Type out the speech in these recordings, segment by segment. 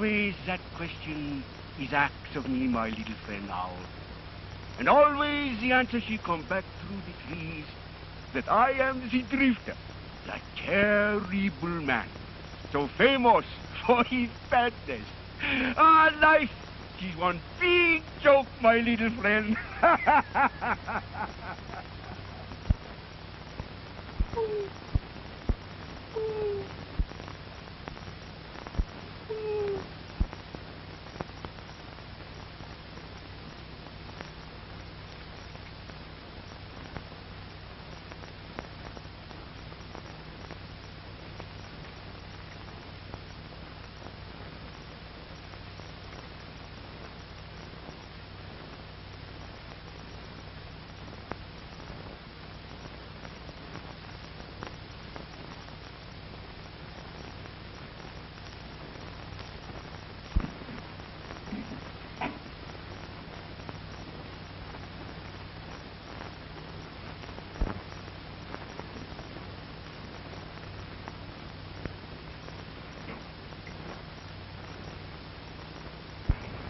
always that question is asked of me, my little friend Owl. And always the answer she come back through the trees, that I am the drifter, the terrible man, so famous for his badness. Ah, life, she's one big joke, my little friend.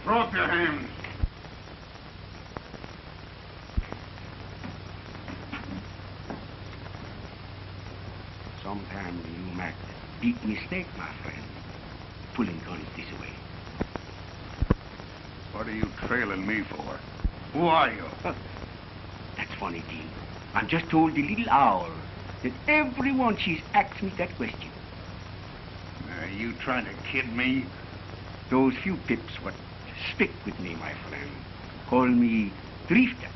Throw up your hands. Sometimes you make big mistake, my friend, pulling guns this way. What are you trailing me for? Who are you? That's funny, Dean. I'm just told the little owl that everyone she's asked me that question. Are you trying to kid me? Those few pips what stick with me, my friend, call me drifter.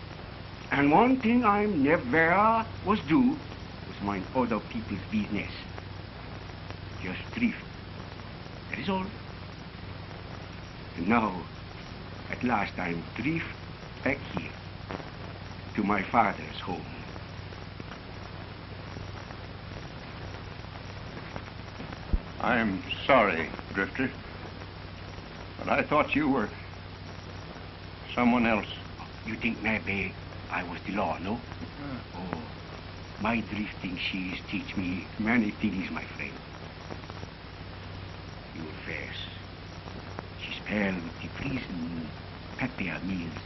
And one thing I never was do was mind other people's business. Just drift. That is all. And now, at last, I'm drift back here to my father's home. I'm sorry, Drifter. But I thought you were someone else. You think maybe I was the law, no? Oh, my drifting she's teach me many things, my friend. Your face, she's pale with the prison pepper meals.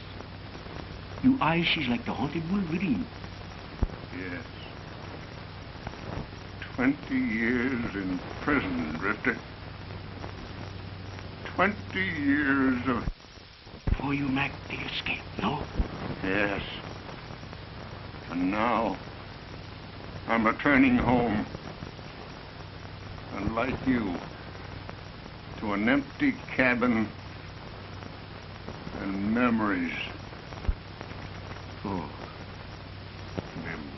Your eyes, she's like the haunted Wolverine. Yes. 20 years in prison, Drifter. 20 years of... Before you make the escape, no? Yes. And now, I'm returning home. And like you, to an empty cabin and memories. Oh, memories.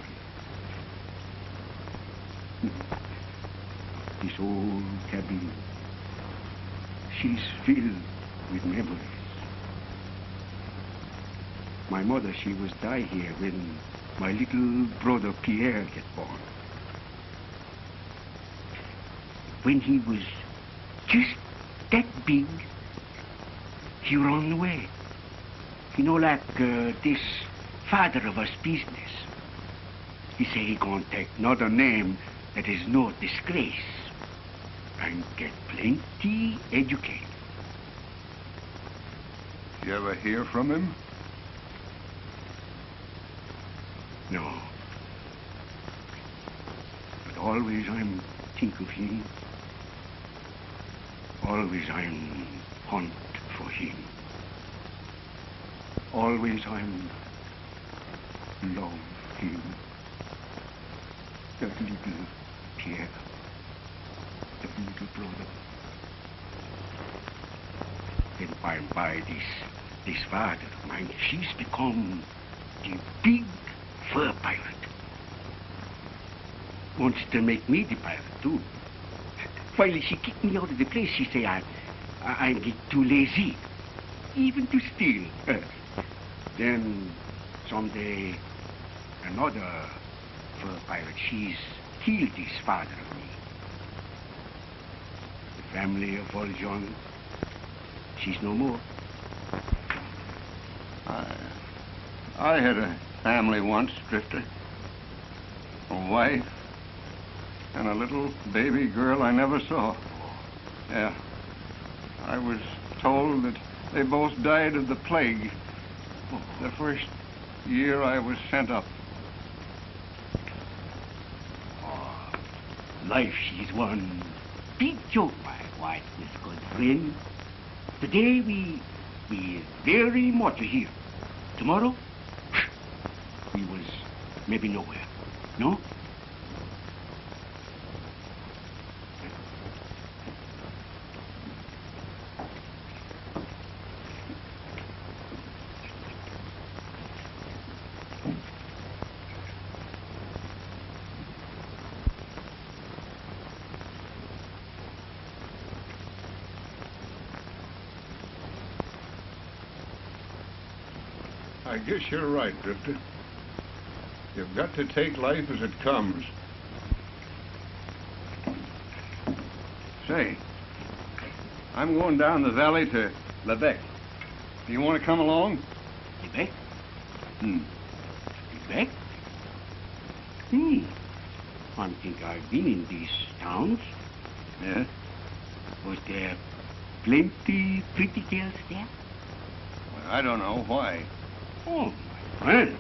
This old cabin, she's filled with memories. My mother, she was die here when my little brother Pierre get born. When he was just that big, he run away. You know, like this father of us business. He say he gonna take another name that is no disgrace and get plenty educated. You ever hear from him? No. But always I'm think of him. Always I'm hunt for him. Always I'm love him. That little Pierre. That little brother. Then by and by this father of mine, she's become the big fur pirate. Wants to make me the pirate, too. Finally, she kicked me out of the place. She say I'm get too lazy, even to steal. Then, someday, another fur pirate, she's killed this father of me. The family of old John, she's no more. I had a family once, Drifter. A wife and a little baby girl I never saw. Yeah. I was told that they both died of the plague the first year I was sent up. Oh, life, she's one big joke, my white good friend. Today we very much here. Tomorrow, we was maybe nowhere. No? I guess you're right, Drifter. You've got to take life as it comes. Say, I'm going down the valley to Lebec. Do you want to come along? Lebec? Lebec? I think I've been in these towns. Yeah? Was there plenty pretty girls there? Well, I don't know. Why? Oh, my friend.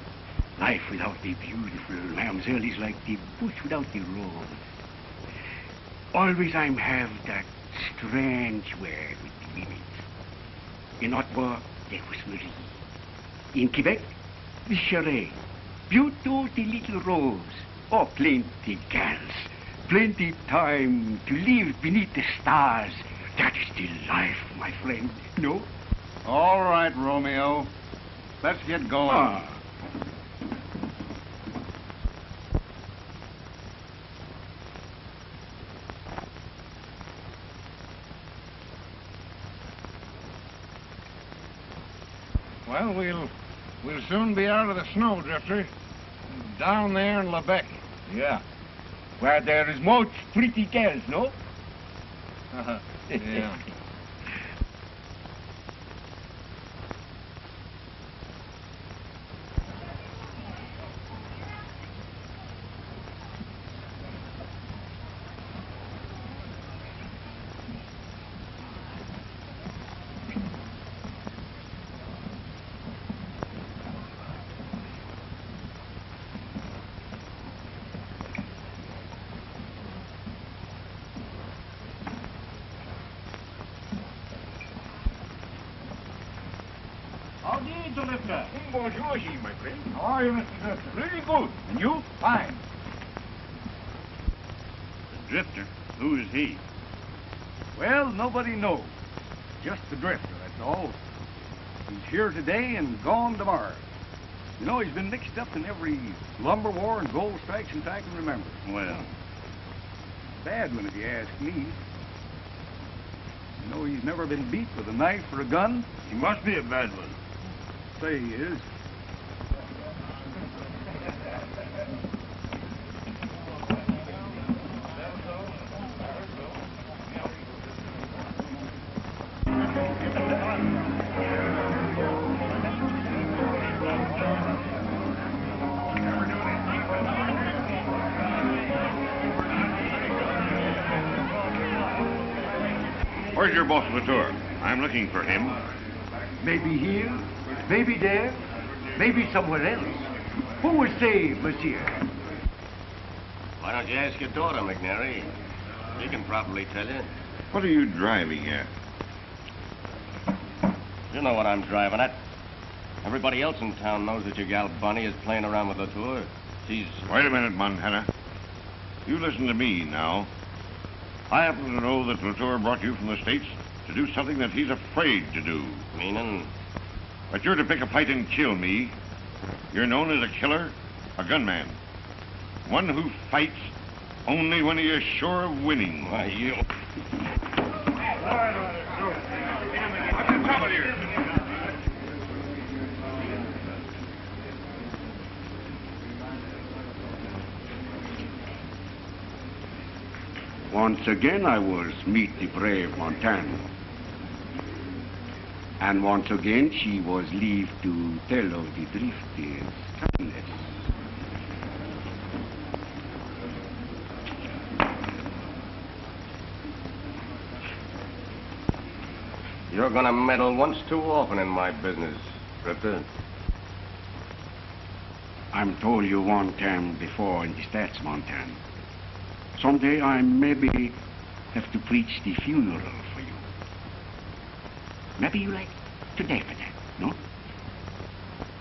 Life without the beautiful mamselle is like the bush without the rose. Always I'm have that strange word with the women. In Ottawa, there was Marie. In Quebec, the Charette. Beautiful the little rose. Oh, plenty girls. Plenty time to live beneath the stars. That is the life, my friend. No? All right, Romeo. Let's get going. Ah. Well, we'll soon be out of the snow, Drifter. Down there in Lebec. Yeah. Where there is much pretty girls, no? Yeah. Bonjour, my friend. How are you, Mr. Drifter? Really good. And you? Fine. The Drifter? Who is he? Well, nobody knows. Just the Drifter, that's all. He's here today and gone tomorrow. You know, he's been mixed up in every lumber war and gold strikes since I can remember. Well, Bad one, if you ask me. You know, he's never been beat with a knife or a gun. he must be a bad one. Say he is. Where's your boss, Latour? I'm looking for him. Maybe here, maybe there, maybe somewhere else. Who will say, monsieur? Why don't you ask your daughter, McNary? She can probably tell you. What are you driving at? You know what I'm driving at. Everybody else in town knows that your gal Bunny is playing around with Latour. She's... Wait a minute, Montana. You listen to me now. I happen to know that Latour brought you from the States to do something that he's afraid to do. meaning... But you're to pick a fight and kill me. You're known as a killer, a gunman. One who fights only when he is sure of winning. Why, you... What's the trouble here? Once again I was meet the brave Montana. And once again she was leave to tell of the Drifter's kindness. You're gonna meddle once too often in my business, Drifter. I'm told you one time before in the States, Montana. Someday I maybe have to preach the funeral for you. Maybe you like to die for that, no?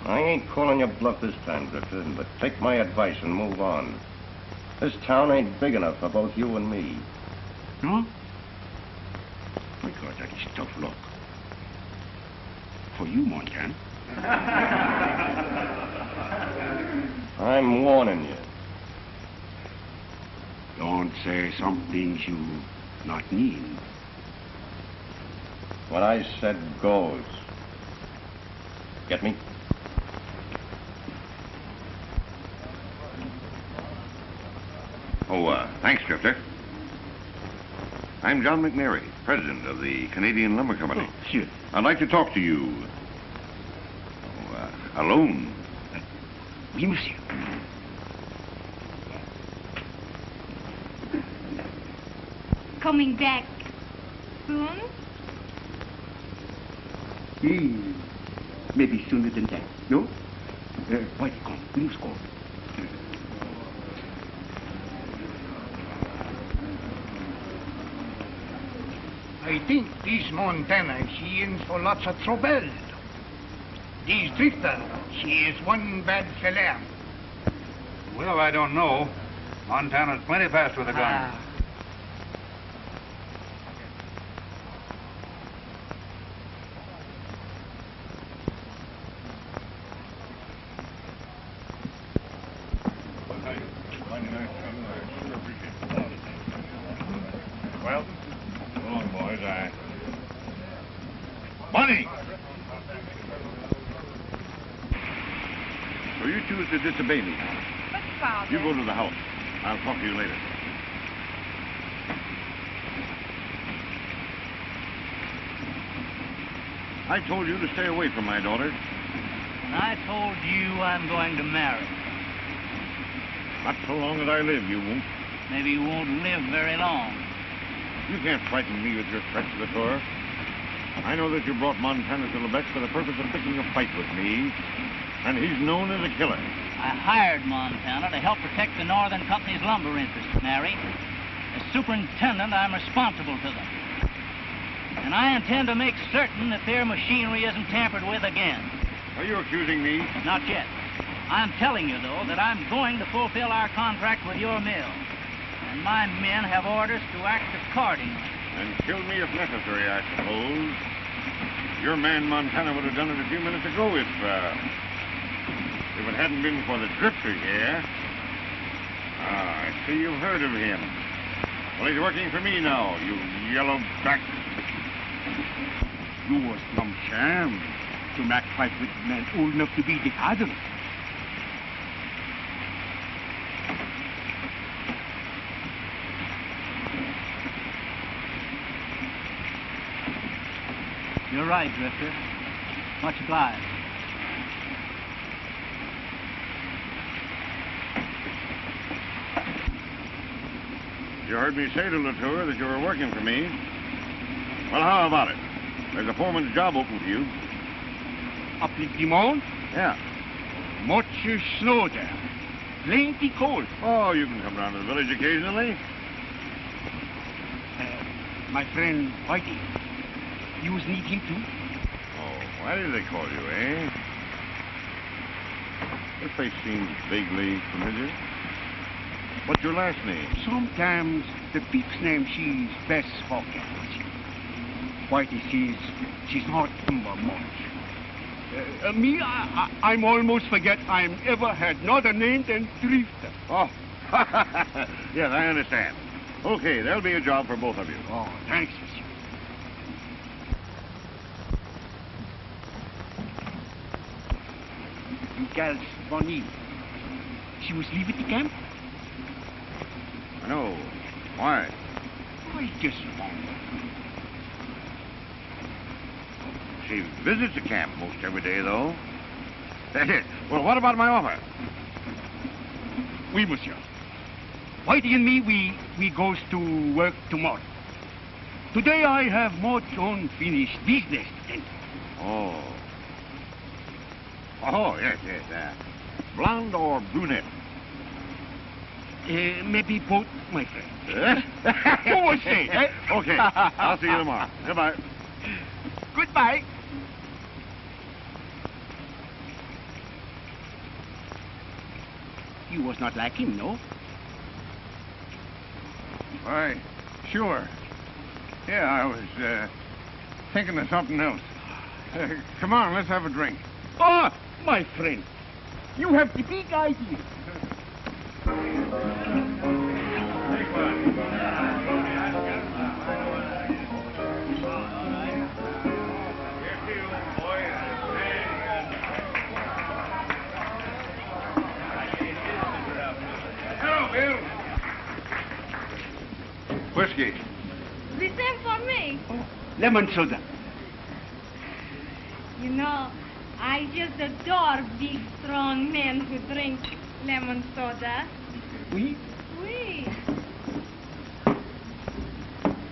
I ain't calling you bluff this time, Drifter, but take my advice and move on. This town ain't big enough for both you and me. No? My God, that is tough luck. For you, Montana. I'm warning you. Don't say some things you not mean. What I said goes. Get me? Oh, thanks, Drifter. I'm John McNary, president of the Canadian Lumber Company. Oh, sure. I'd like to talk to you. Alone. Oui, monsieur. Coming back soon? Maybe sooner than that, no? Why, come, we must go. I think this Montana, she in for lots of trouble. This Drifter, she is one bad fella. Well, I don't know. Montana's plenty fast with a gun. Well, go on, boys. Bunny! So you choose to disobey me. But, Father... You go to the house. I'll talk to you later. I told you to stay away from my daughter. And I told you I'm going to marry. Not so long as I live, you won't. Maybe you won't live very long. You can't frighten me with your threats, Latour. I know that you brought Montana to Lubec for the purpose of picking a fight with me, and he's known as a killer. I hired Montana to help protect the Northern Company's lumber interests, Mary. As superintendent, I'm responsible to them. And I intend to make certain that their machinery isn't tampered with again. Are you accusing me? Not yet. I'm telling you, though, that I'm going to fulfill our contract with your mill. And my men have orders to act accordingly. And kill me if necessary, I suppose. Your man Montana would have done it a few minutes ago if it hadn't been for the Drifter here. Ah, I see you've heard of him. Well, he's working for me now, you yellow back. You was some sham to make fight with men old enough to be the father. You're right, Drifter. Much obliged. You heard me say to Latour that you were working for me. Well, how about it? There's a foreman's job open for you. Up in the mountain? Yeah. Much snow there. Plenty cold. Oh, you can come down to the village occasionally. My friend Whitey. You need him too? Oh, why do they call you, eh? This face seems vaguely familiar. What's your last name? Sometimes the people's name she's best spoken. Whitey she's not remember much. Me, I'm almost forget I'm ever had another name than Drifter. Oh, yes, I understand. Okay, there'll be a job for both of you. Oh, thanks, monsieur. You girls, Bonnie, she was leaving the camp? I know. Why? I just wonder. She visits the camp most every day, though. Well, what about my offer? Oui, monsieur. Whitey and me, we goes to work tomorrow. Today I have much unfinished business. Oh. Oh, yes. Blonde or brunette? Maybe both, my friend. You will see. Okay. I'll see you tomorrow. Goodbye. Goodbye. You was not like him, no? Why, sure. Yeah, I was thinking of something else. Come on, let's have a drink. Oh, my friend, you have the big idea. Hello, Bill. Whiskey. The same for me. Lemon soda. You know, I just adore big, strong men who drink lemon soda. Oui? Oui.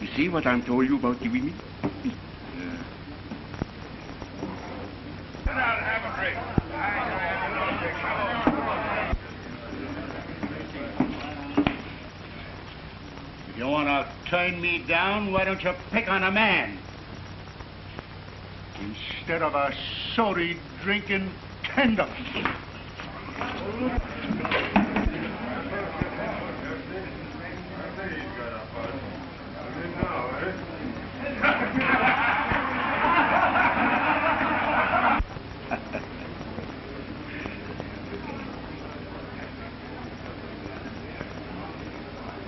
You see what I'm told you about the women? Sit down and have a drink. If you want to turn me down, why don't you pick on a man? Instead of a sody drinking tender.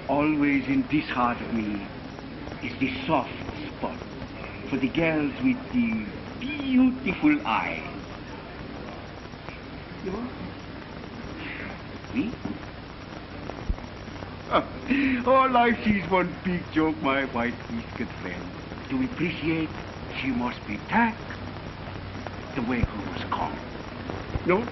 Always in this heart of me is the soft spot for the girls with the beautiful eyes. You know? Me? Oh, life is one big joke, my white whiskered friend. To appreciate, she must be tact the way who was called. No?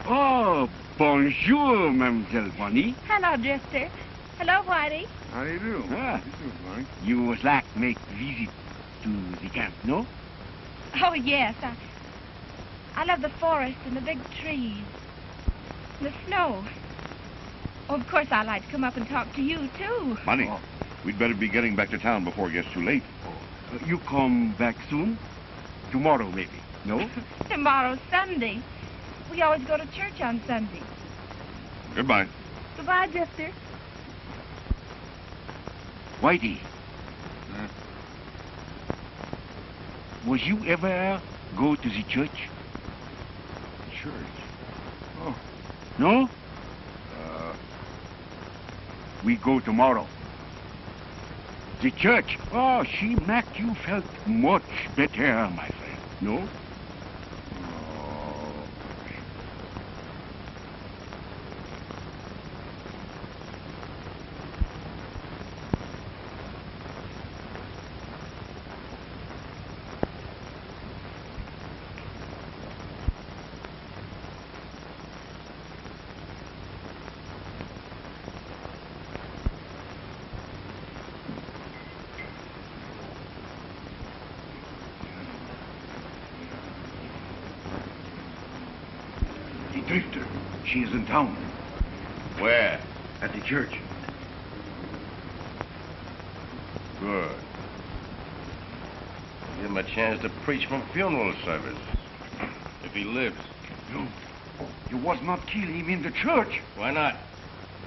Oh, bonjour, Mademoiselle Bonnie. Hello, Drifter. Hello, Whitey. How do you do? Ah. You do, Bonnie. You was like make visit to the camp, no? Oh, yes. I love the forest and the big trees. And the snow. Oh, of course, I'd like to come up and talk to you, too. Money. Oh. We'd better be getting back to town before it gets too late. You come back soon? Tomorrow, maybe, no? Tomorrow's Sunday. We always go to church on Sunday. Goodbye. Goodbye, Drifter. Whitey. Was you ever go to the church? Church? Oh. No? We go tomorrow. The church. Oh, she make you felt much better, my friend. No? Drifter. She is in town. Where? At the church. Good. Give him a chance to preach from funeral service. If he lives. You was not kill him in the church. Why not?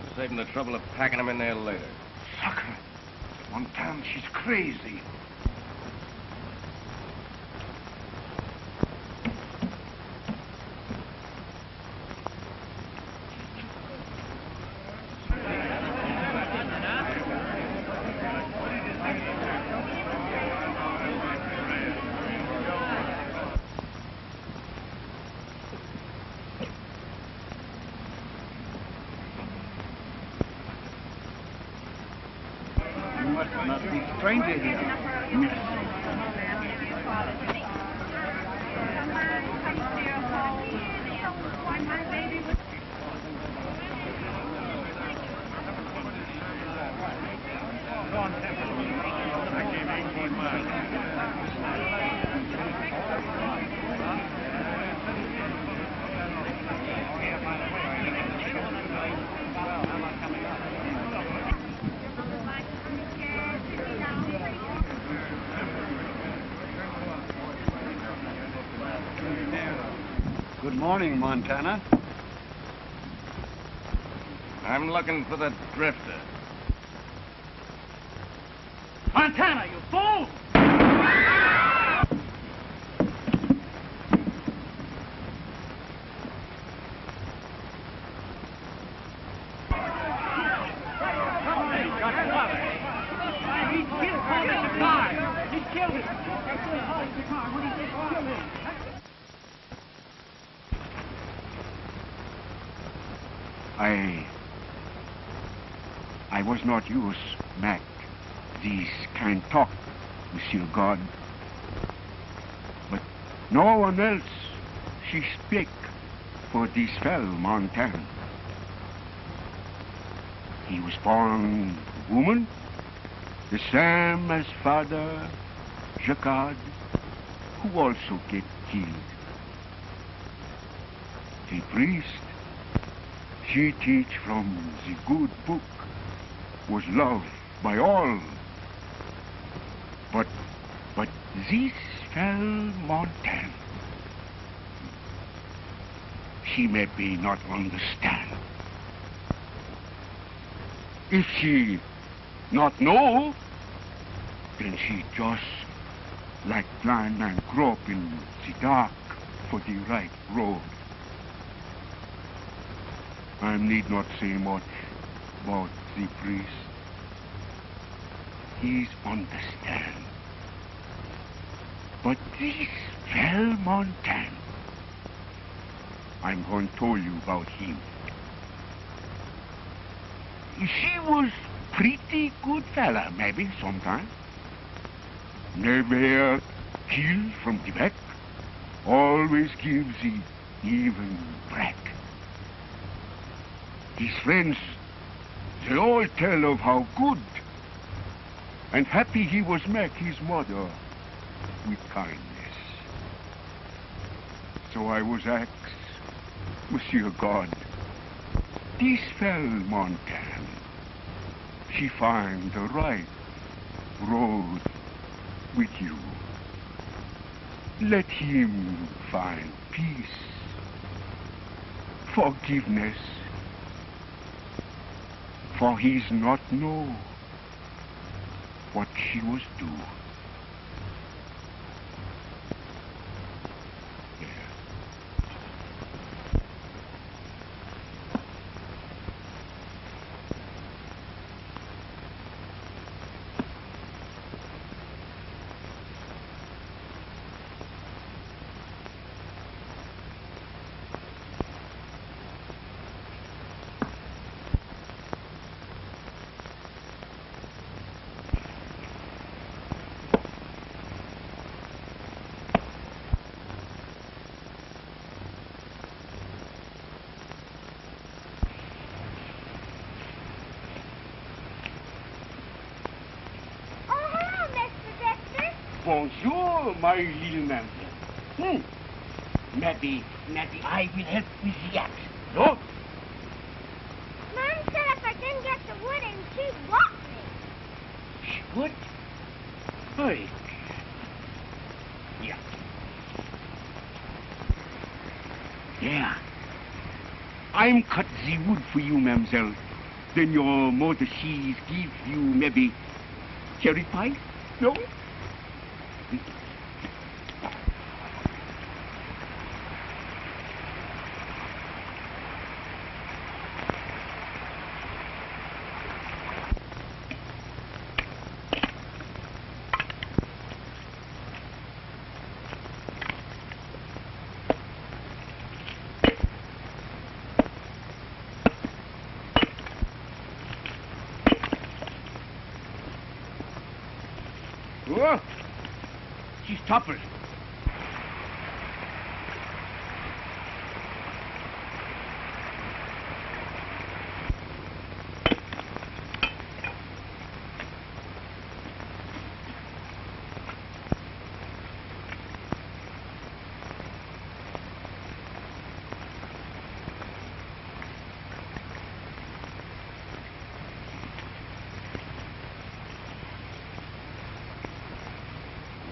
We'll save him the trouble of packing him in there later. Sucker. Montana, she's crazy. stranger here. Good morning, Montana. I'm looking for the drifter. Montana, you fool! I was not used, Mac, these kind talk, Monsieur God. But no one else she speak for this fell Montana. He was born woman, the same as Father Jacquard, who also get killed. The priest, she teach from the good book, was loved by all. But this fell Montana, she maybe not understand. If she not know, then she just like blind man grope in the dark for the right road. I need not say much about the priest. He's understand. But this fell Montana, I'm going to tell you about him. She was pretty good fella, maybe, sometime. Never kill from the back. Always gives the even break. His friends, they all tell of how good and happy he was make his mother with kindness. So I was asked, Monsieur God, this fell Montana, she find the right road with you. Let him find peace, forgiveness, for he's not know what she was doing. Bonjour, my little man. Maybe I will help with the axe. No? Mom said if I didn't get the wood in, she'd walk me. She would? Hey. Yeah. Yeah. I'm cut the wood for you, mademoiselle. Then your mother, she's give you maybe cherry pie? No? she's toppled.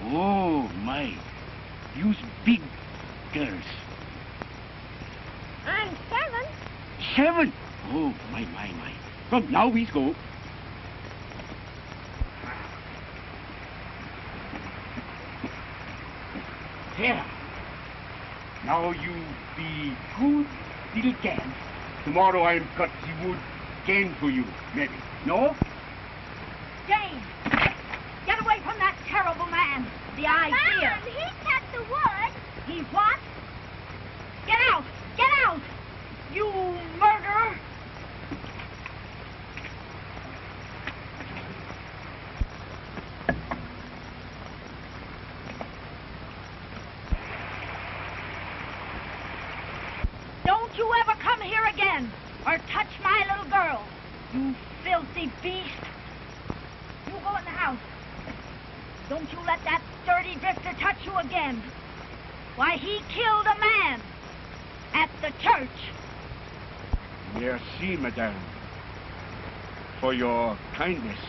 Oh, my. Use big girls. I'm 7. 7? Oh, my. Come, now we go. There. Now you be good little can. Tomorrow I'll cut the wood again for you, maybe. No? Jane, get away from that terrible man. The idea. Mom, he cut the wood. He what? Get out! Get out! You murderer! Don't you ever come here again or touch my little girl, you filthy beast. You go in the house. Don't you let that dirty drifter touch you again. Why, he killed a man at the church. Merci, madame, for your kindness.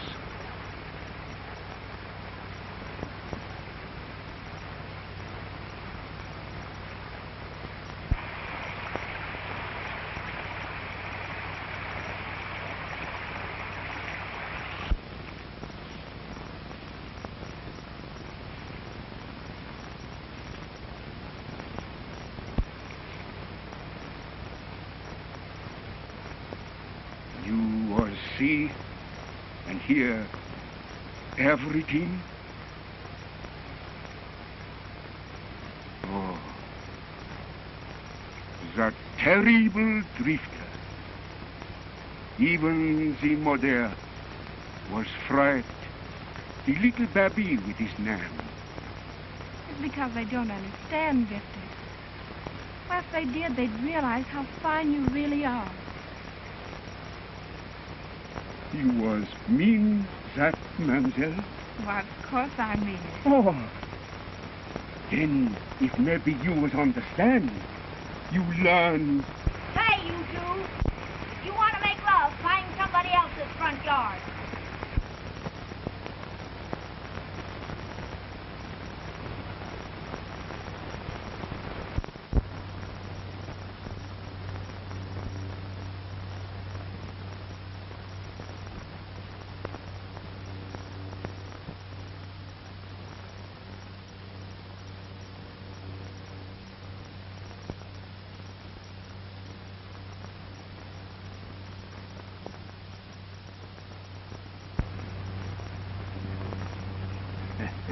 You all see and hear everything? Oh, that terrible drifter. Even the mother was frightened. The little baby with his name. It's because they don't understand, Victor. Well, if they did, they'd realize how fine you really are. You was mean that, mademoiselle? Well, of course I mean it. Oh, then if maybe you was understand, you learn. Hey, you two. If you want to make love, find somebody else's front yard.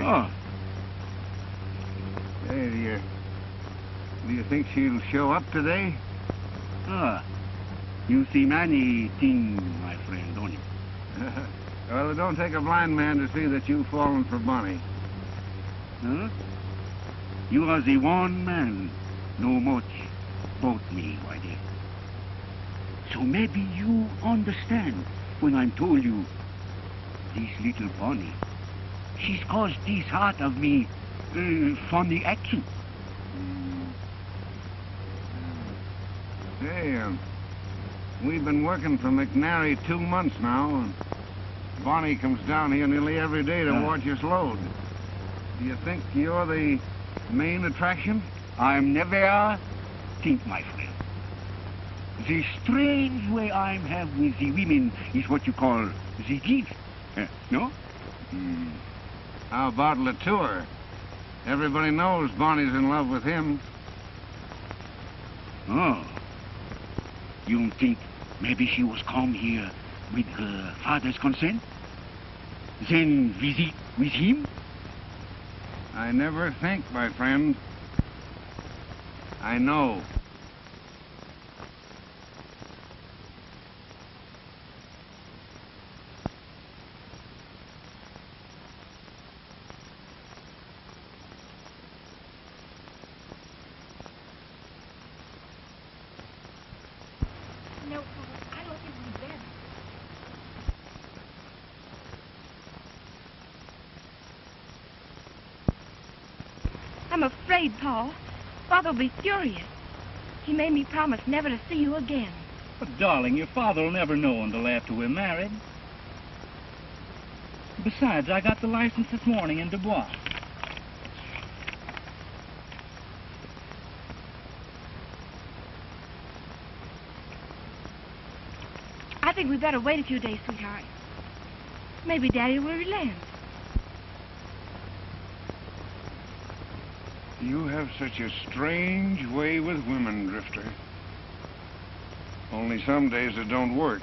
Oh, Hey, do you think she'll show up today? you see many things, my friend, don't you? Well, it don't take a blind man to see that you've fallen for Bonnie. Huh? You are the one man know much about me, my dear. So maybe you understand when I'm told you this little Bonnie, she's caused this heart of me funny action. Hey, we've been working for McNary 2 months now, and Bonnie comes down here nearly every day to watch us load. Do you think you're the main attraction? I'm never think, my friend. The strange way I have with the women is what you call the gift. No? How about Latour? Everybody knows Bonnie's in love with him. Oh. You think maybe she was come here with her father's consent? Then visit with him? I never think, my friend. I know. I'm afraid, Paul. Father will be furious. He made me promise never to see you again. But, darling, your father will never know until after we're married. Besides, I got the license this morning in Dubois. I think we'd better wait a few days, sweetheart. Maybe Daddy will relent. You have such a strange way with women, Drifter. Only some days it don't work.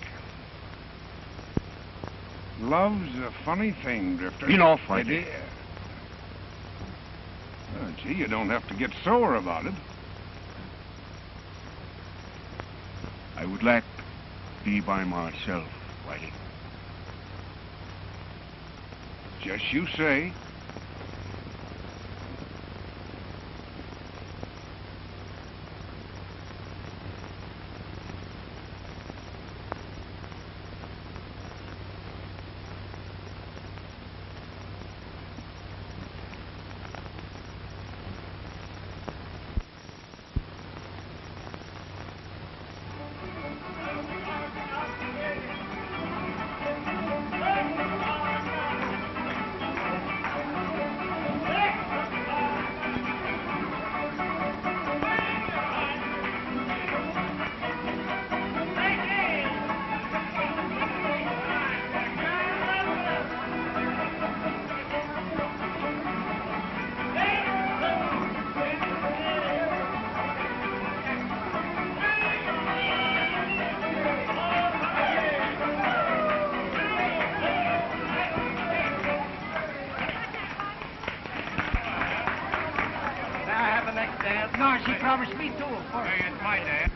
Love's a funny thing, Drifter. Enough, my dear. Oh, gee, you don't have to get sore about it. I would like to be by myself, Whitey. Just you say. No, she promised me too, of course. Hey, it's my dad.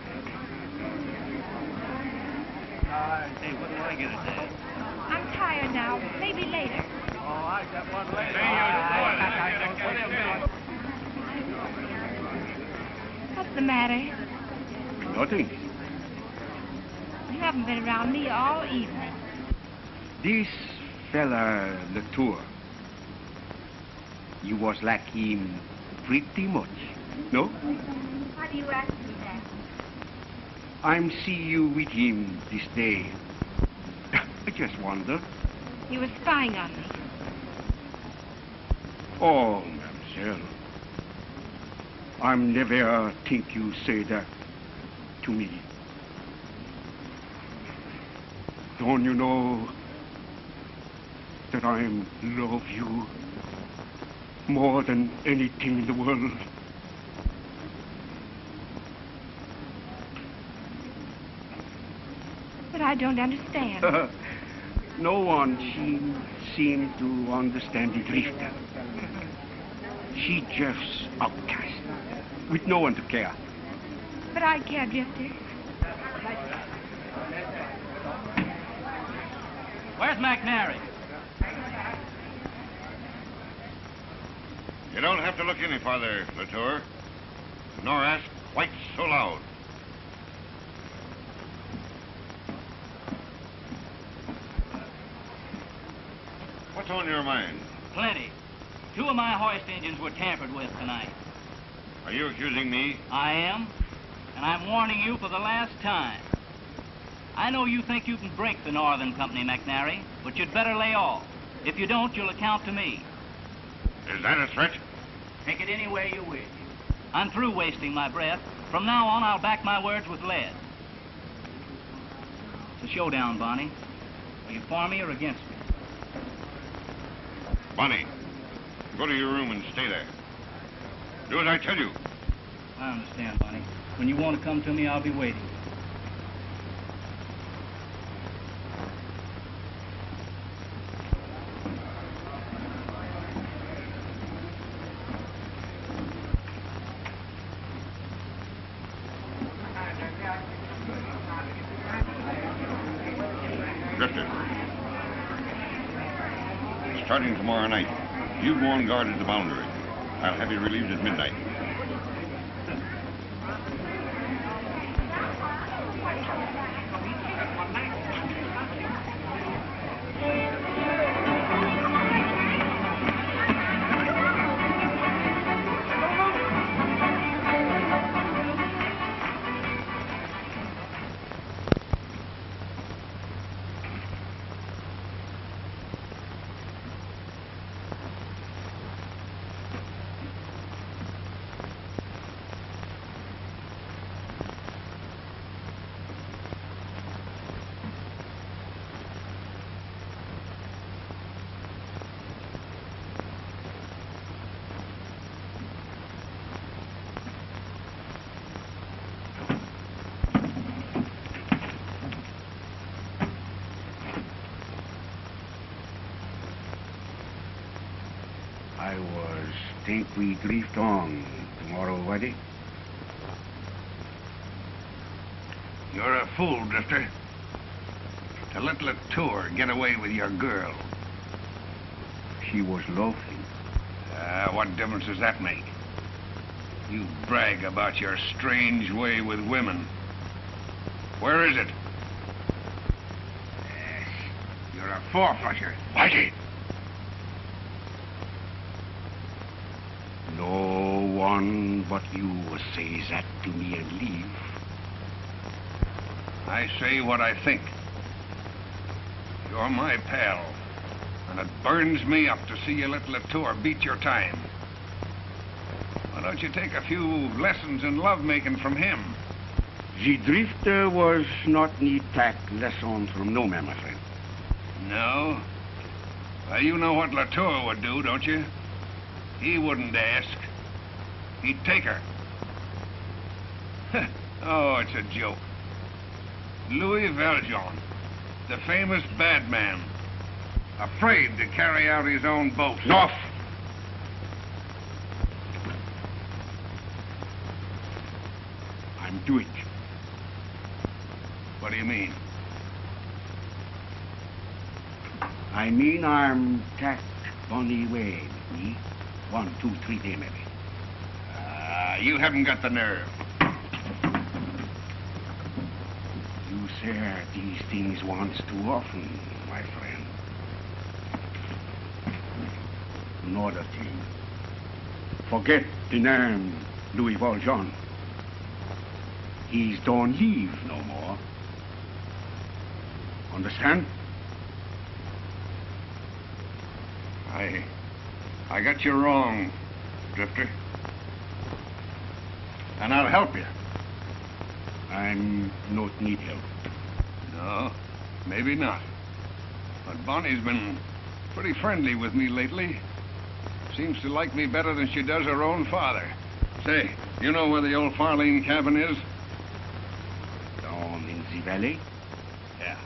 Hey, what do I get at Dad? I'm tired now. Maybe later. Oh, I got one later. What's the matter? Nothing. You haven't been around me all evening. This fella, Latour, you was like him pretty much, no? Why do you ask me that? I'm see you with him this day. I just wonder. He was spying on me. Oh, mademoiselle. I'm never think you say that to me. Don't you know that I love you more than anything in the world? But I don't understand. No one seemed to understand the Drifter. She just outcast, with no one to care. But I care, Drifter. Where's McNary? You don't have to look any farther, Latour, nor ask quite so loud. What's on your mind? Plenty. 2 of my hoist engines were tampered with tonight. Are you accusing me? I am, and I'm warning you for the last time. I know you think you can break the Northern Company, McNary, but you'd better lay off. If you don't, you'll account to me. Is that a threat? Take it any way you wish. I'm through wasting my breath. From now on, I'll back my words with lead. It's a showdown, Bonnie. Are you for me or against me? Bonnie, go to your room and stay there. Do as I tell you. I understand, Bonnie. When you want to come to me, I'll be waiting. Drifter. Starting tomorrow night, you go on guard at the boundary. I'll have you relieved at midnight. think we drift on tomorrow, Whitey? You're a fool, Drifter. To let Latour get away with your girl. She was loafing. What difference does that make? You brag about your strange way with women. Where is it? Yes, you're a four-flusher. Whitey! No one but you will say that to me and leave. I say what I think. You're my pal, and it burns me up to see you let Latour beat your time. Why don't you take a few lessons in lovemaking from him? The drifter was not need take lessons from no man, my friend. No? Well, you know what Latour would do, don't you? He wouldn't ask. He'd take her. Oh, it's a joke. Louis Valjean, the famous bad man, afraid to carry out his own boast. Enough! I'm do it. What do you mean? I mean I'm take Bonnie way with me. 1, 2, 3 day maybe. You haven't got the nerve. You say these things once too often, my friend. Another thing. Forget the name Louis Valjean. He's don't live no more. Understand? I got you wrong, Drifter. And I'll help you. I'm not need help. No, maybe not. But Bonnie's been pretty friendly with me lately. Seems to like me better than she does her own father. Say, you know where the old Farlene cabin is? Down in the valley? Yeah.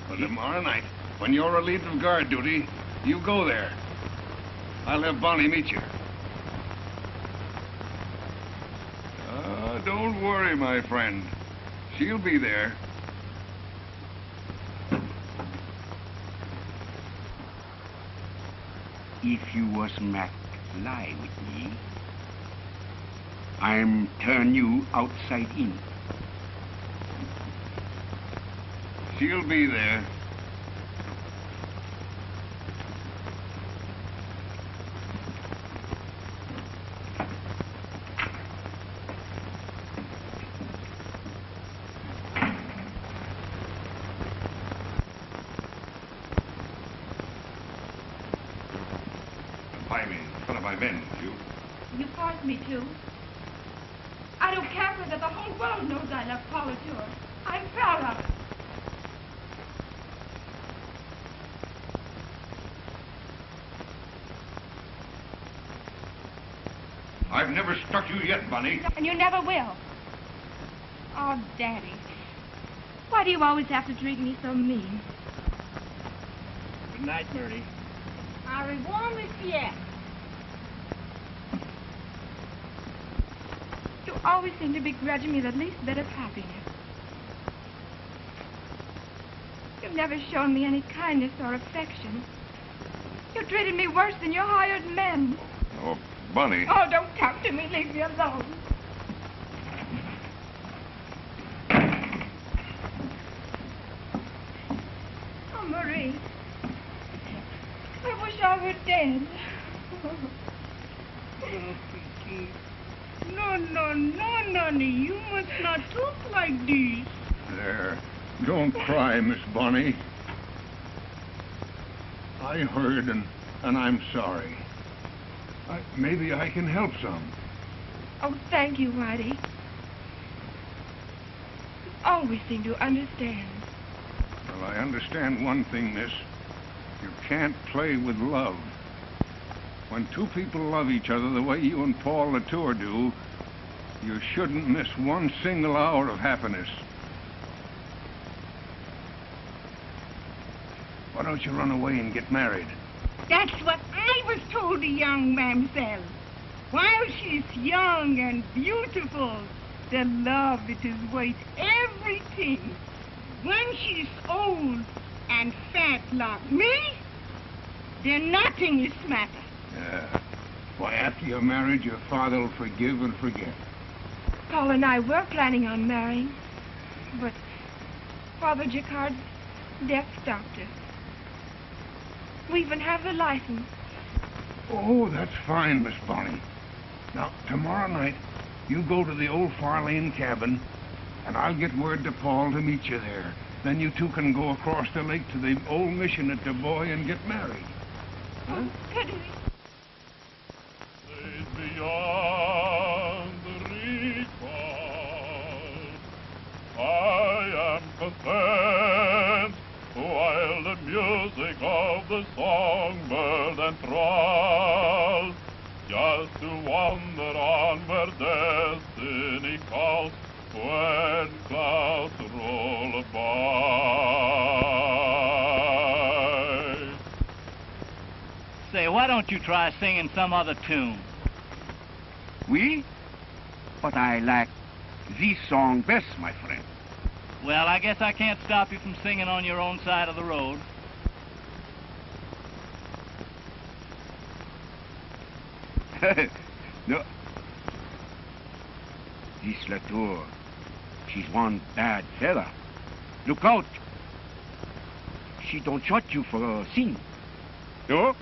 Well, tomorrow night, when you're relieved of guard duty, you go there. I'll have Bonnie meet you. Don't worry, my friend. She'll be there. If you was Mac lie with me, I'm turn you outside in. She'll be there. You forced me to. I don't care for that the whole world knows I love Paul Latour. I'm proud of it. I've never struck you yet, Bunny. And you never will. Oh, Daddy. Why do you always have to treat me so mean? Good night, Murray. Au revoir, monsieur. You always seem to be grudging me the least bit of happiness. You've never shown me any kindness or affection. You treated me worse than your hired men. Oh, Bunny. Oh, don't talk to me. Leave me alone. Oh, Marie. I wish I were dead. No, Nanny. You must not talk like this. There. Don't cry, Miss Bonnie. I heard, and I'm sorry. Maybe I can help some. Oh, thank you, Whitey. You always seem to understand. Well, I understand one thing, miss. You can't play with love. When two people love each other the way you and Paul Latour do, you shouldn't miss one single hour of happiness. Why don't you run away and get married? That's what I was told the young mamselle. Now she's young and beautiful. The love it is worth everything. When she's old and fat like me, then nothing is matter. Why, after you're married, your father'll forgive and forget. Paul and I were planning on marrying, but Father Jacquard's deaf doctor. We even have the license. Oh, that's fine, Miss Bonnie. Now, tomorrow night, you go to the old Farlane cabin, and I'll get word to Paul to meet you there. Then you two can go across the lake to the old mission at Devoy and get married. Huh? Couldn't we? Beyond the recall, I am content while the music of the songbird enthralls, just to wander on where destiny calls, when clouds roll by. Say, why don't you try singing some other tune? Oui, but I like this song best, my friend. Well, I guess I can't stop you from singing on your own side of the road. No. This Latour, she's one bad fella. Look out. She don't shot you for a sin. No?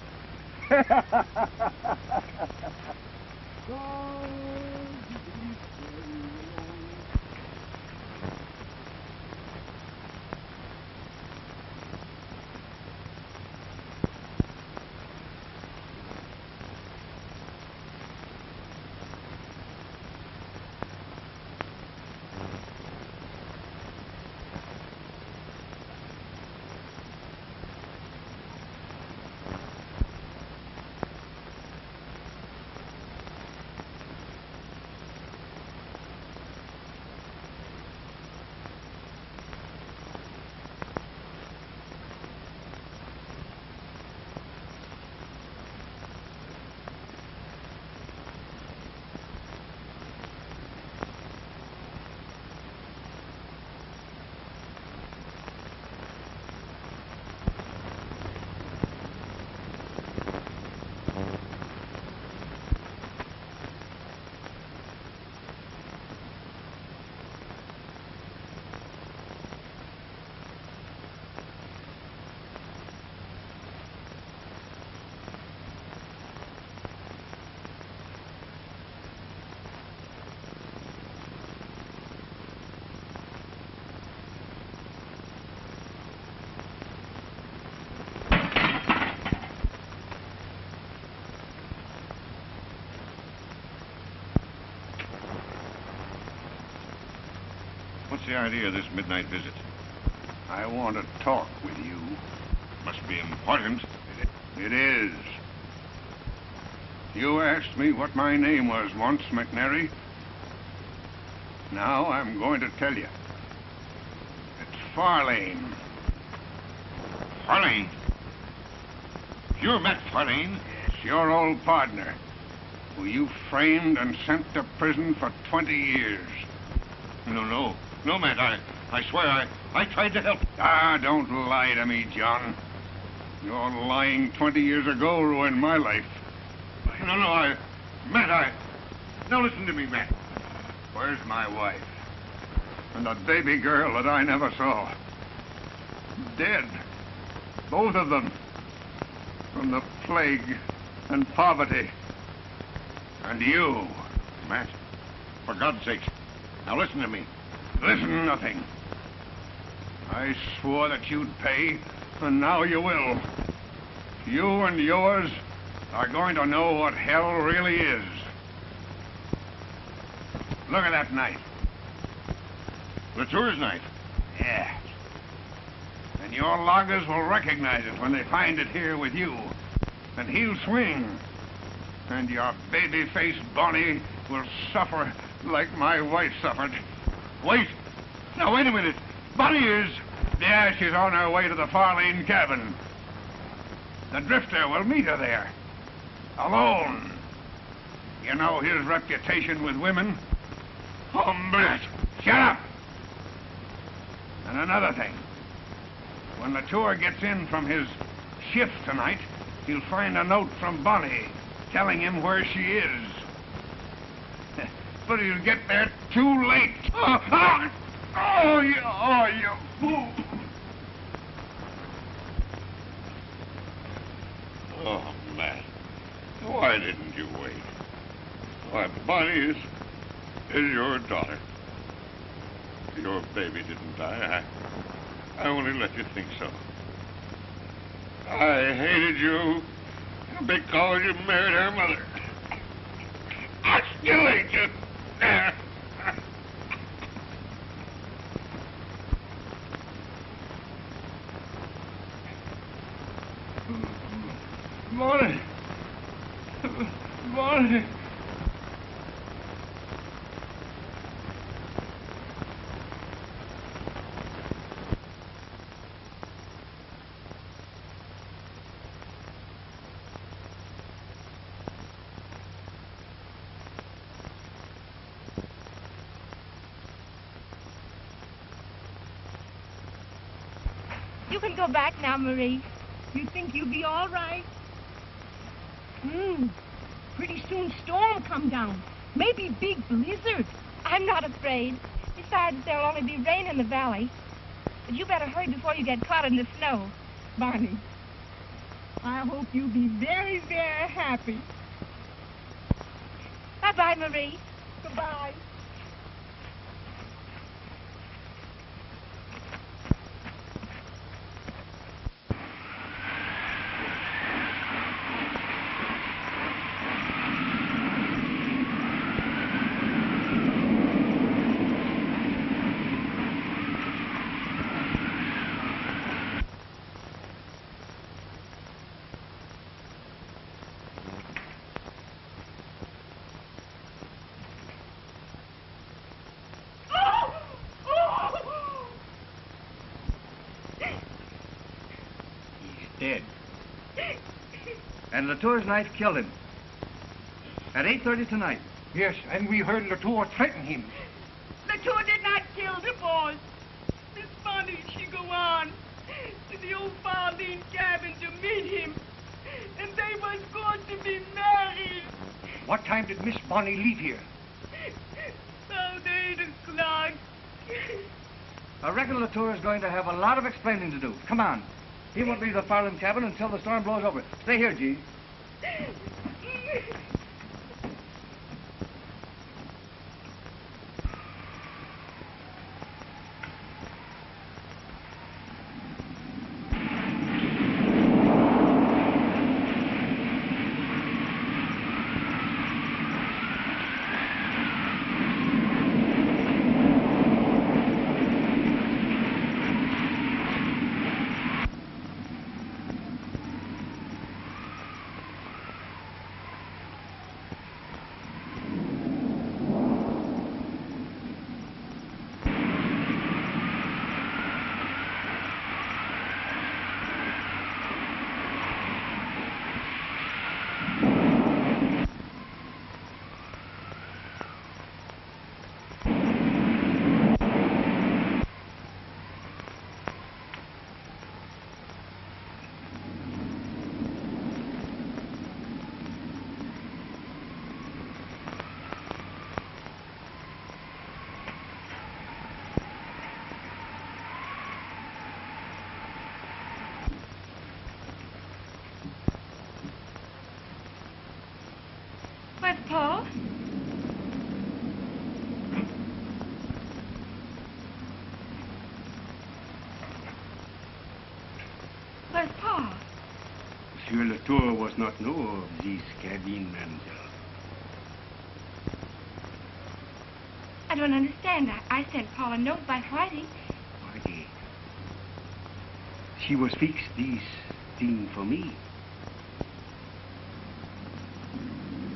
What's the idea of this midnight visit? I want to talk with you. Must be important. It is. You asked me what my name was once, McNary. Now I'm going to tell you. It's Farlane. Farlane? You're Matt Farlane? It's your old partner, who you framed and sent to prison for 20 years. No, Matt, I swear I tried to help. Ah, don't lie to me, John. Your lying 20 years ago ruined my life. Matt, now listen to me, Matt. Where's my wife? And the baby girl that I never saw? Dead. Both of them. From the plague and poverty. And you. Matt, for God's sake, now listen to me. Listen, nothing. I swore that you'd pay, and now you will. You and yours are going to know what hell really is. Look at that knife. Latour's knife. Yeah. And your loggers will recognize it when they find it here with you. And he'll swing. And your baby-faced Bonnie will suffer like my wife suffered. Wait. Now, wait a minute. Bonnie is... Yeah, she's on her way to the Farlane cabin. The drifter will meet her there. Alone. You know his reputation with women. Hombre, shut up! And another thing. When Latour gets in from his shift tonight, he'll find a note from Bonnie telling him where she is. But he'll get there too late. You fool! Oh, Matt. Why didn't you wait? Why, Bonnie is your daughter. Your baby didn't die. I only let you think so. I hated you because you married her mother. I still hate you. Bonnie. Bonnie. You can go back now, Marie. You think you'll be all right? Pretty soon storm come down. Maybe big blizzard. I'm not afraid. Besides, there'll only be rain in the valley. But you better hurry before you get caught in the snow. Barney, I hope you'll be very, very happy. Bye-bye, Marie. Goodbye. Dead. And Latour's knife killed him. At 8:30 tonight. Yes, and we heard Latour threaten him. Latour did not kill the boss. Miss Bonnie, she go on to the old Farnum cabin to meet him. And they was going to be married. What time did Miss Bonnie leave here? About 8 o'clock. I reckon Latour is going to have a lot of explaining to do. Come on. He won't leave the Farnum cabin until the storm blows over. Stay here, G. Where's Paul? Where's Paul? Monsieur Latour was not know of this cabin, mademoiselle. I don't understand. I sent Paul a note by Whitey. Whitey. She was fixed this thing for me.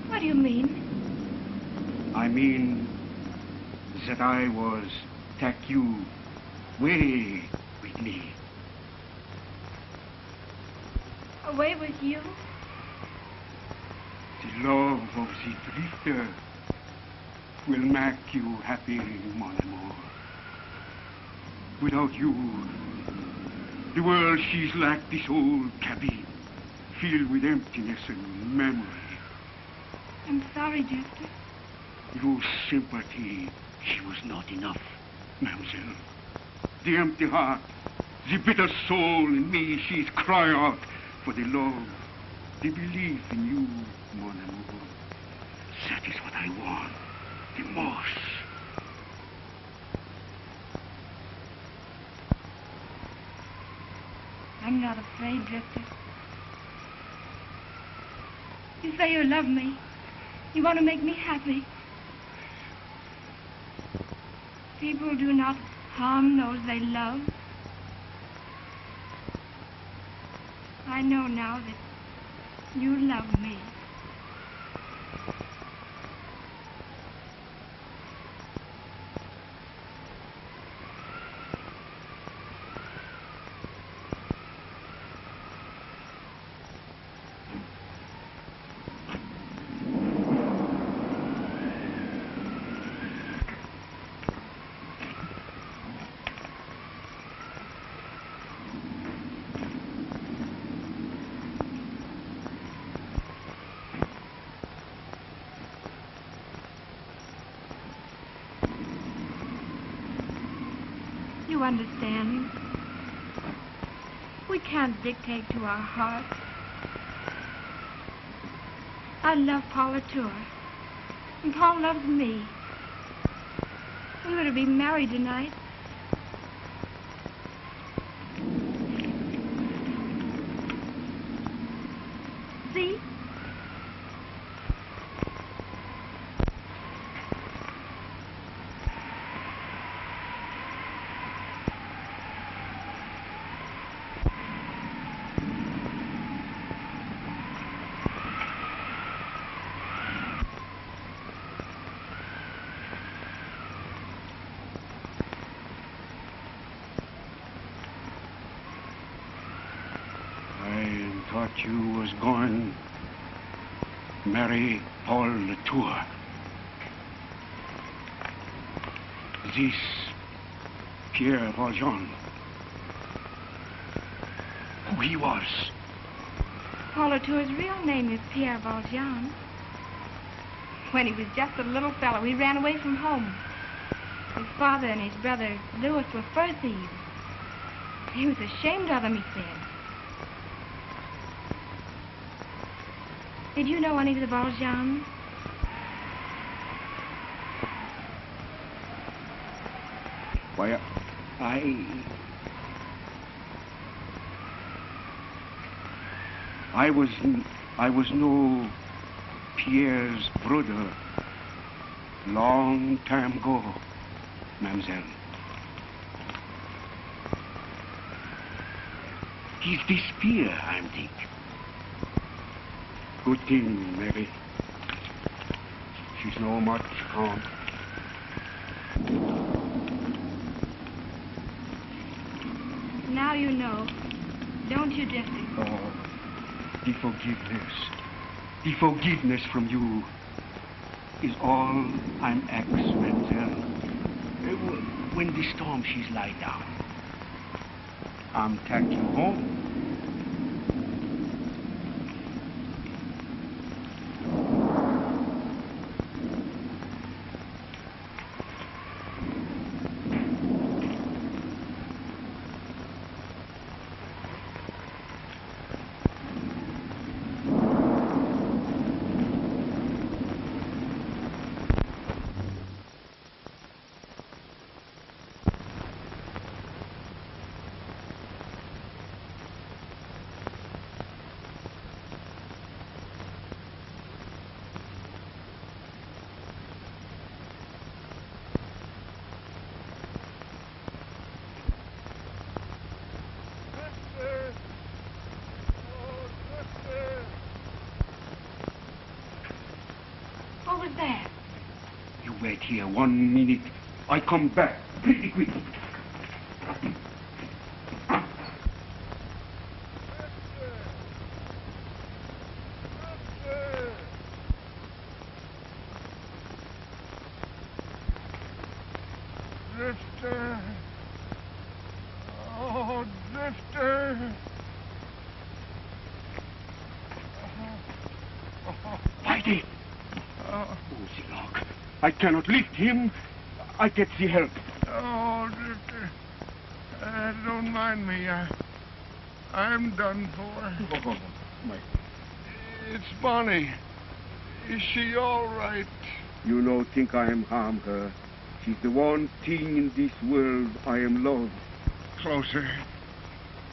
What do you mean? I mean that I was take you away with me. Away with you? The love of the drifter will make you happy, mon amour. Without you, the world she's like this old cabin, filled with emptiness and memory. I'm sorry, Drifter. Your sympathy, she was not enough, mademoiselle. The empty heart, the bitter soul in me, she's cry out for the love, the belief in you, mon amour. That is what I want the most. I'm not afraid, Drifter. You say you love me. You want to make me happy. People do not harm those they love. I know now that you love me. You understand? We can't dictate to our hearts. I love Paul Latour, and Paul loves me. We were to be married tonight. See? I thought you was going to marry Paul Latour. This Pierre Valjean, who he was. Paul Latour's real name is Pierre Valjean. When he was just a little fellow, he ran away from home. His father and his brother, Louis, were fur thieves. He was ashamed of them, he said. Did you know any of the Valjeans? Why, I was no Pierre's brother long time ago, mademoiselle. He's this Pierre, I think. Good thing, Mary. She's no much harm. Now you know, don't you, Drifter? Oh, the forgiveness from you is all I'm asked, mademoiselle. When the storm she's lie down, I'm take you home. What was that? You wait here 1 minute. I come back pretty quick. Drifter. Oh, Drifter. Whitey! Oh, Zinok, I cannot lift him. I get the help. Oh, Drifter. Don't mind me. I'm done for. Oh, my... It's Bonnie. Is she all right? You no think I am harm her. She's the one thing in this world I am loved. Closer.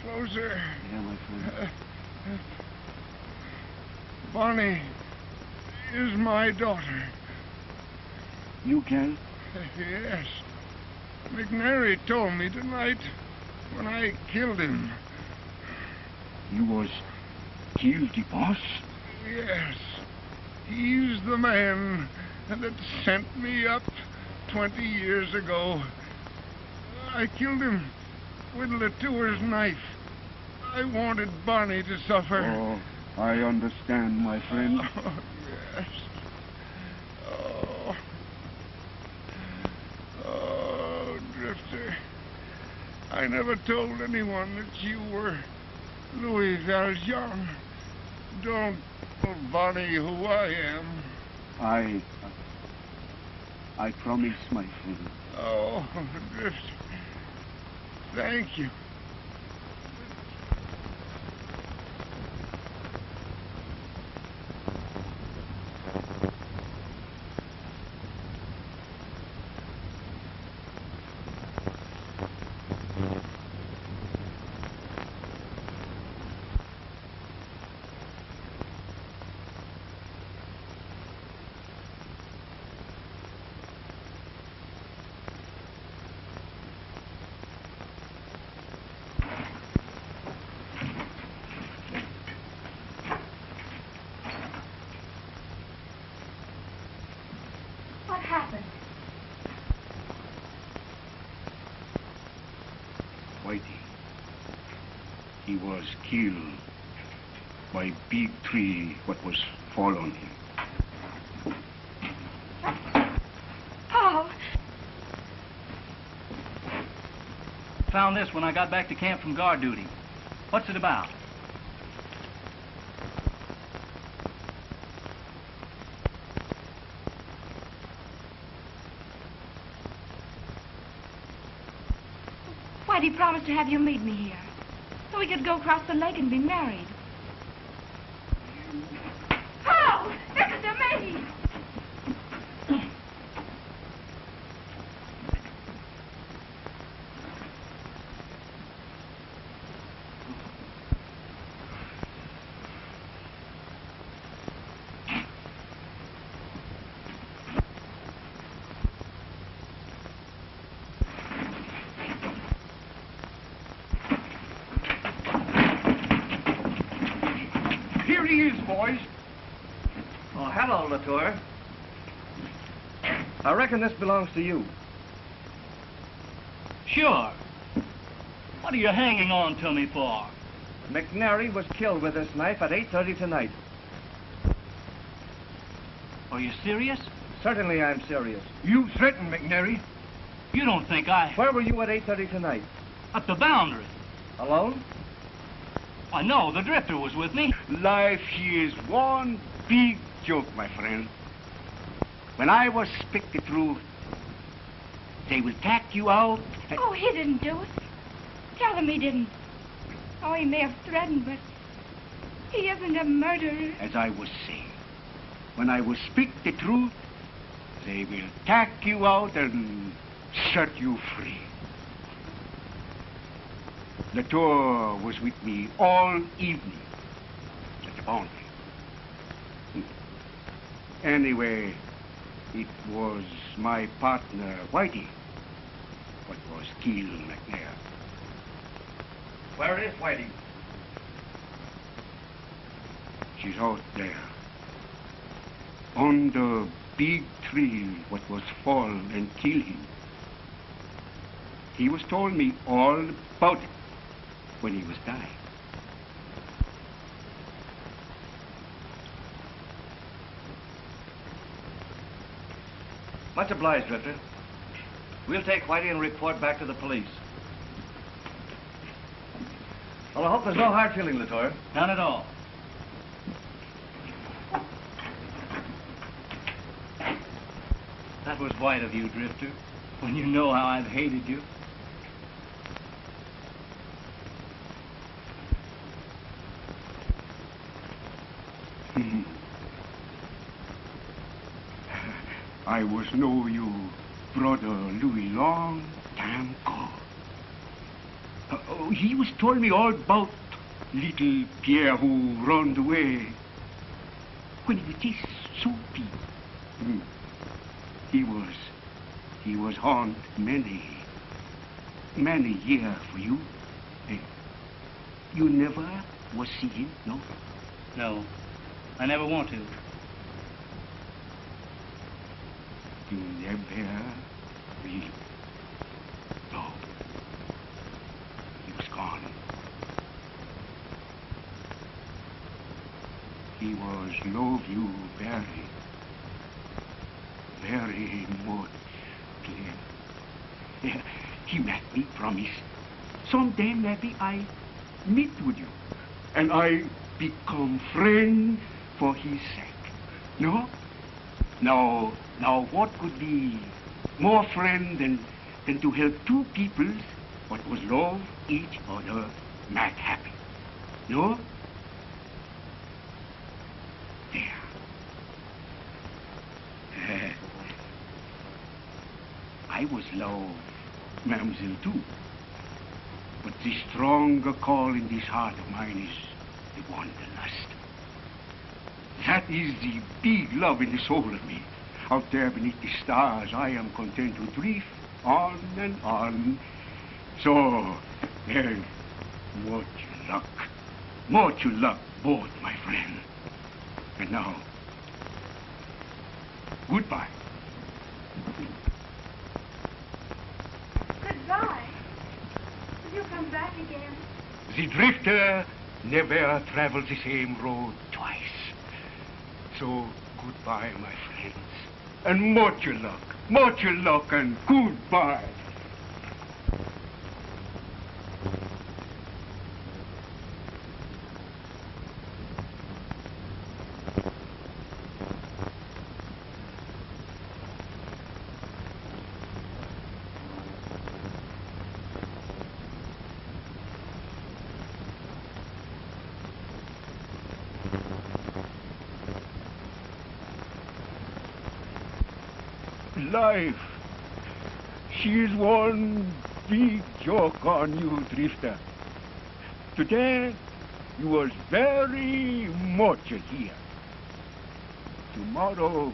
Closer. Yeah, my friend. Bonnie is my daughter. You can? Yes. McNary told me tonight when I killed him. You was killed the boss? Yes. He's the man that sent me up 20 years ago. I killed him with Latour's knife. I wanted Bonnie to suffer. Oh, I understand, my friend. Oh, yes. Oh, Drifter. I never told anyone that you were Louis Valjean. Don't tell Bonnie who I am. I promise, my friend. Oh, Drifter. Thank you. He was killed by big tree what was fall on him. Oh. Found this when I got back to camp from guard duty. What's it about? Whitey promised to have you meet me here, so we could go across the lake and be married. Oh, listen to me! Here he is, boys. Oh, hello, Latour. I reckon this belongs to you. Sure. What are you hanging on to me for? McNary was killed with this knife at 8:30 tonight. Are you serious? Certainly I'm serious. You threatened McNary. You don't think I... Where were you at 8:30 tonight? At the boundary. Alone? I know, the drifter was with me. Life is one big joke, my friend. When I was speak the truth, they will tack you out. Oh, he didn't do it. Tell him he didn't. Oh, he may have threatened, but he isn't a murderer. As I was saying, when I will speak the truth, they will tack you out and set you free. Latour was with me all evening at the boundary. Anyway, it was my partner, Whitey, what was killed McNair. Where is Whitey? She's out there. On the big tree what was fall and kill him. He was told me all about it when he was dying. Much obliged, Drifter. We'll take Whitey and report back to the police. Well, I hope there's no hard feeling, Latour. None at all. That was white of you, Drifter, when you know how I've hated you. I was know you brother Louis long time ago. He was told me all about little Pierre who run away when he was this soupy. He was haunt many year for you. You never was see him, no? No, I never want to. You never will. No. He was gone. He was love you very much, Claire. Yeah, he made me promise. Someday maybe I meet with you. And I become friend for his sake. No? Now what could be more friend than to help two peoples what was love each other make happy? No? There. I was love Mademoiselle too. But the stronger call in this heart of mine is the wanderlust. That is the big love in the soul of me. Out there beneath the stars, I am content to drift on and on. So, much luck, both, my friend. And now, goodbye. Goodbye. Will you come back again? The drifter never travels the same road twice. So, goodbye, my friends. And much luck, and goodbye. Life, she is one big joke on you, Drifter. Today, you was very much here. Tomorrow,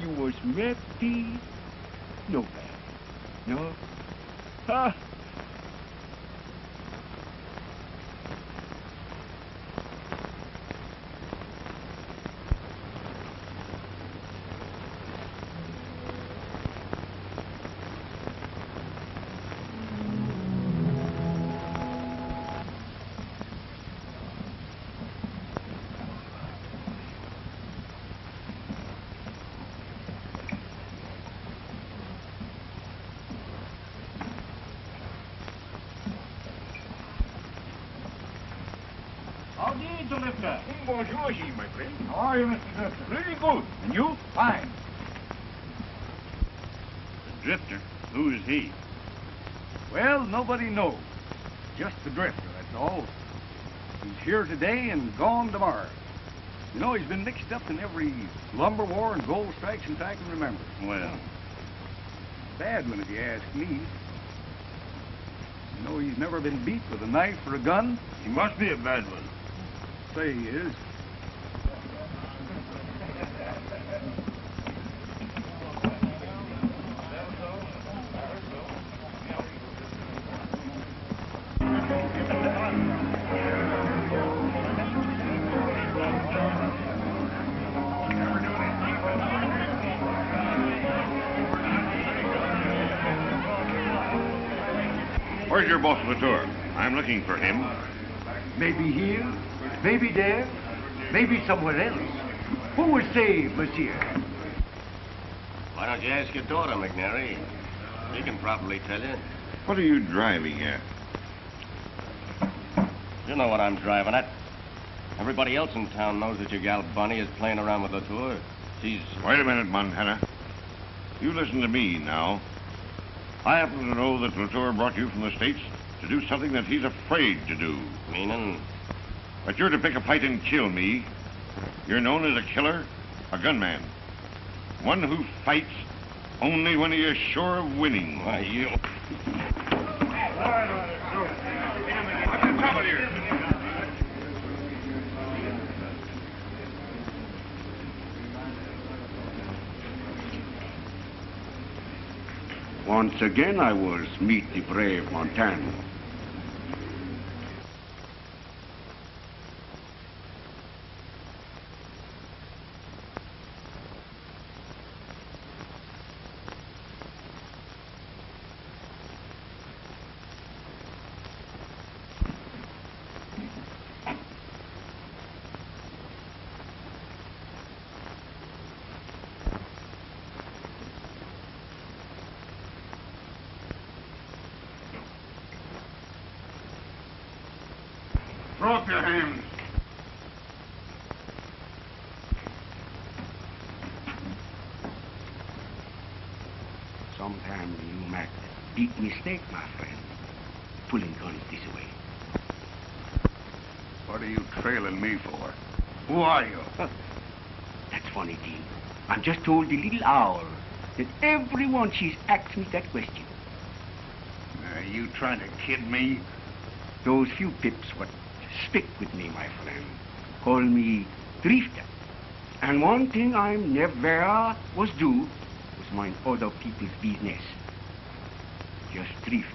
you was maybe no bad. No? Ha! Bonjour, my friend. How are you, Mr. Drifter? Pretty good. And you? Fine. The Drifter? Who is he? Well, nobody knows. Just the Drifter, that's all. He's here today and gone tomorrow. You know, he's been mixed up in every lumber war and gold strike since I can remember. Well, Bad one, if you ask me. You know, he's never been beat with a knife or a gun. he must be a bad one. Say he is. Where's your boss, Latour? I'm looking for him. Maybe here, maybe there, maybe somewhere else. Who will say, monsieur? Why don't you ask your daughter, McNary? She can probably tell you. What are you driving at? You know what I'm driving at. Everybody else in town knows that your gal Bunny is playing around with Latour. She's... Wait a minute, Montana. You listen to me now. I happen to know that Latour brought you from the States to do something that he's afraid to do. Meaning? But you're to pick a fight and kill me. You're known as a killer, a gunman. One who fights only when he is sure of winning. Why, you... What's the trouble here? Once again I was meet the brave Montana. Throw up your hands. Sometimes you make a big mistake, my friend, pulling guns this way. What are you trailing me for? Who are you? That's funny, Dean. I'm just told the little owl that everyone she's asked me that question. Are you trying to kid me? Those few pips what stick with me, my friend, call me drifter. And one thing I never was do was mind other people's business. Just drift.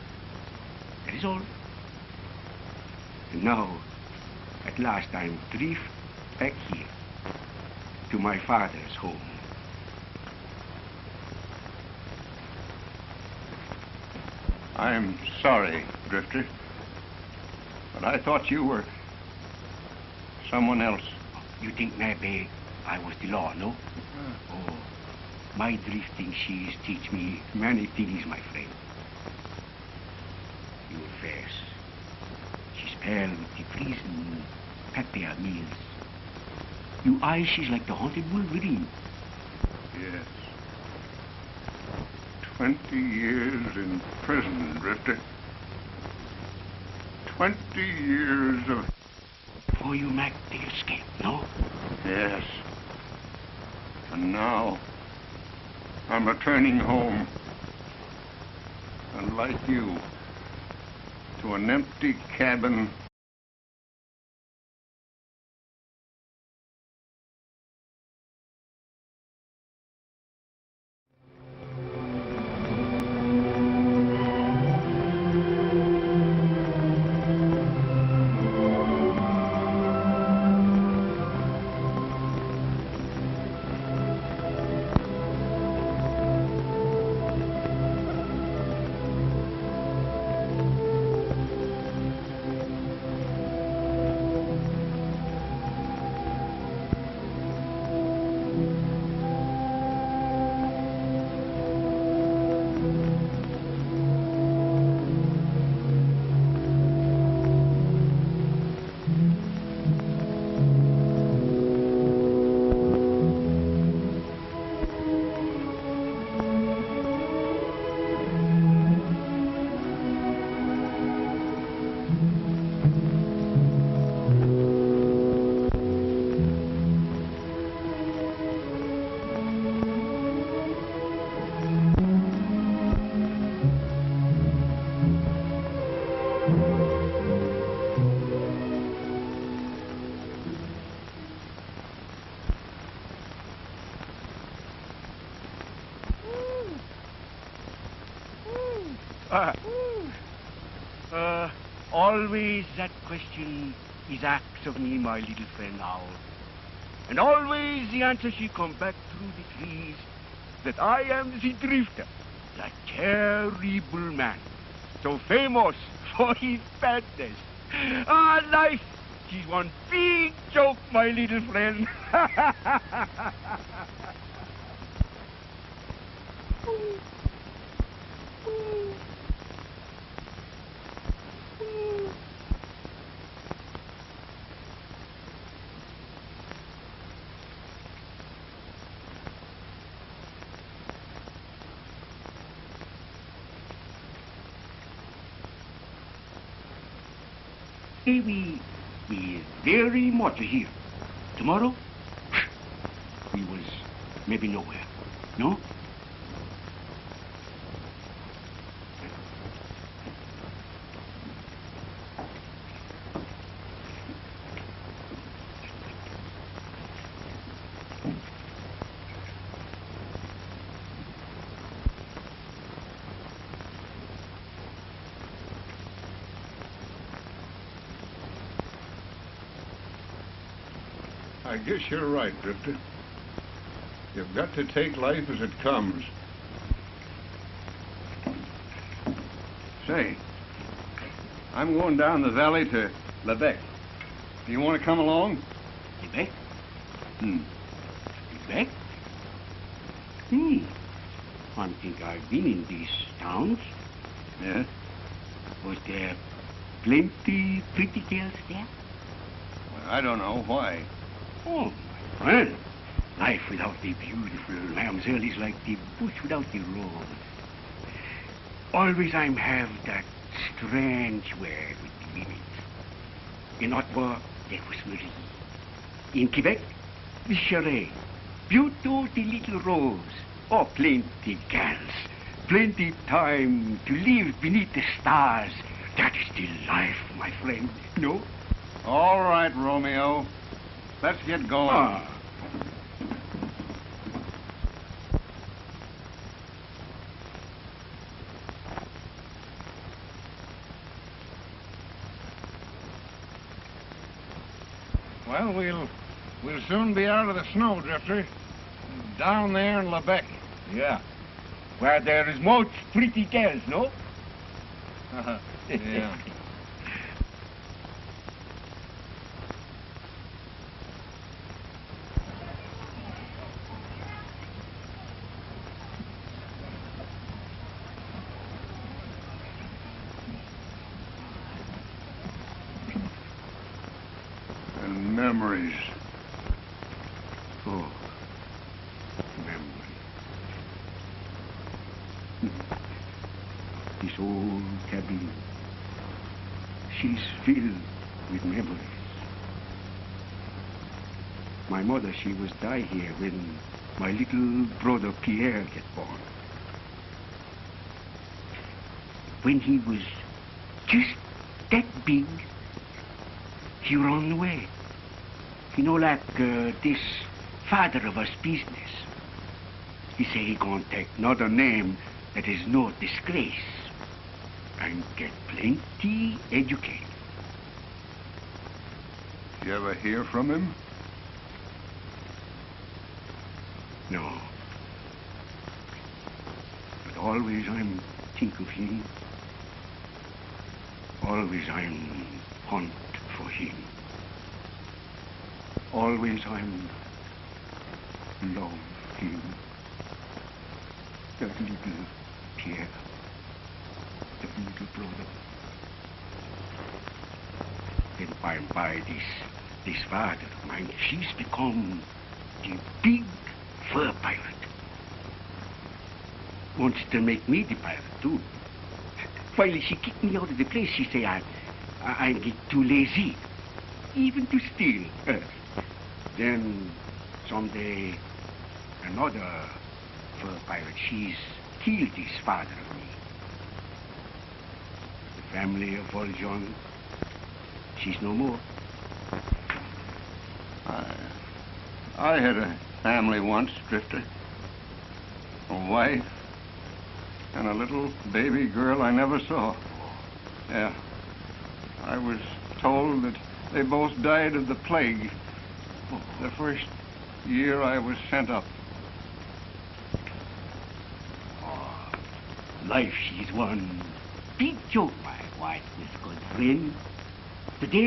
That is all. And now, at last I'm drift back here to my father's home. I'm sorry, Drifter. But I thought you were someone else. You think maybe I was the law, no? Oh, my drifting she's teach me many things, my friend. Your face, she's pale with the prison pepper meals. Your eyes, she's like the haunted Wolverine. Yes. 20 years in prison, Drifter. 20 years of... Before you make the escape, no? Yes. And now, I'm returning home. And like you, to an empty cabin. Always that question is asked of me, my little friend Owl. And always the answer she come back through the trees, that I am the drifter, the terrible man, so famous for his badness. Ah, life, she's one big joke, my little friend. Hey, we very much here. Tomorrow, we was maybe nowhere. No? I guess you're right, Drifter. You've got to take life as it comes. Say, I'm going down the valley to Lebec. Do you want to come along? Quebec? Hmm. Quebec? I think I've been in these towns. Yeah? Was there plenty pretty girls there? Well, I don't know. Why? Oh, my friend. Life without the beautiful mamselle is like the bush without the rose. Always I'm have that strange way with the women. In Ottawa, there was Marie. In Quebec, the Charest. Beautiful the little rose. Oh, plenty girls. Plenty time to live beneath the stars. That is the life, my friend. No? All right, Romeo. Let's get going. Ah. Well, we'll soon be out of the snow, Drifter. Down there in Lebec. Yeah. Where there is most pretty girls, no? Yeah. And memories. Oh, memories. This old cabin, she's filled with memories. My mother, she was die here when my little brother Pierre get born. When he was just that big, he run away. You know, like this father of us business. He say he gonna take another name that is no disgrace and get plenty educated. You ever hear from him? No. But always I'm think of him. Always I'm hunt for him. Always I'm love him. That little Pierre. That little brother. Then by and by this father of mine, she's become the big fur pirate. Wants to make me the pirate too. Finally she kicked me out of the place. She say I get too lazy, even to steal. Then someday another fur pirate, she's killed this father of me. The family of Valjean, she's no more. I had a family once, Drifter. A wife and a little baby girl I never saw. Yeah. I was told that they both died of the plague the first year I was sent up. Oh, life, she's one big joke, my white whiskered friend. The day